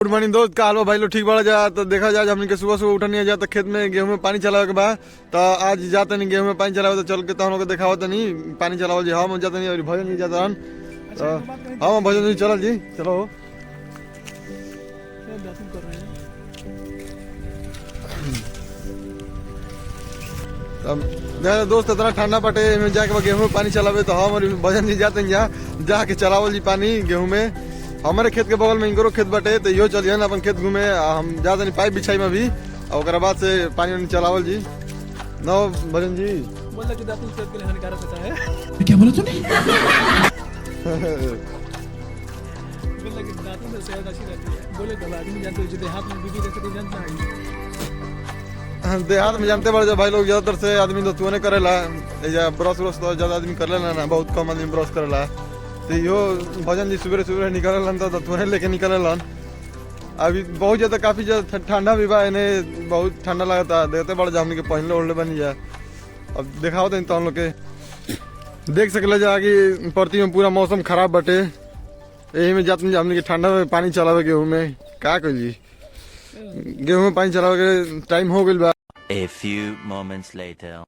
Good morning दोस्त, का हाल भाई लोग ठीक बड़ा जा। तो देखा जाए हमने के सुबह सुबह उठा जा तो खेत में गेहूं में पानी चलावे के बाद तो आज जाते नहीं गेहूं में पानी चलावे तो चल के तो हम लोग दिखाओ तो नहीं पानी चलावल जी। हम जाते नहीं और भजन नहीं जाता हम भजन नहीं चल जी चलो। दोस्त इतना ठंडा पटे में जाके गेहूं में पानी चलावे तो हम भजन नहीं जाते जाके चलावल जी पानी गेहूं में। हमारे खेत के बगल में इनको खेत बटे तो यो चलिए ना अपन खेत घूमे। हम ज्यादा नहीं पाइप बिछाई में भी और बाद से पानी वानी चलावल जी। नो भजन जी बोला कि दातुन सेहत के लिए हानिकारक होता है। क्या बोला तूने? बोला कि दातुन से सेहत अच्छी रहती है। बोले तो आदमी जानते हो देहात में बीबी रहते तो जानता है। देहात में जानते बड़े भाई लोग ज्यादातर से आदमी तो तुने करेला ब्रश व्रश तो ज्यादा आदमी कर लेना ना, बहुत कम आदमी ब्रश करेला। तो यो भजन जी सुबह सुबह निकलन तो तुने लेके निकलन। अभी बहुत ज्यादा काफी ज्यादा ठंडा भी बा, इन्हें बहुत ठंडा लगता देखते बड़े हमने के पहले ओढ़ले बनी जाए। अब दिखाओ तो हम लोग के देख सकले जा कि प्रति में पूरा मौसम खराब बटे यही में जाते हमने के ठंडा में पानी चलावे गेहूं में का कर जी। गेहूं में पानी चलावे के टाइम हो गई बा। A few moments later.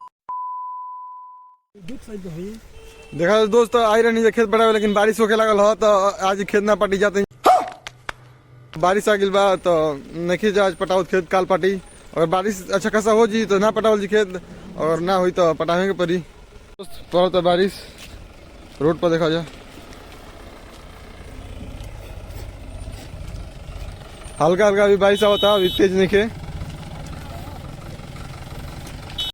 देखा दोस्त आई रही खेत बढ़ावे लेकिन बारिश होके लगल हो तो आज खेत ना पटी जाते। बारिश आ गई बा तो नहीं जा आज पटाओ खेत काल पटी। अगर बारिश अच्छा खासा हो जी तो ना पटावल जी खेत और ना हुई तो पटावे के पड़ी। पड़ा तो बारिश रोड पर देखा जा हल्का हल्का अभी बारिश आवता अभी तेज नहीं खे।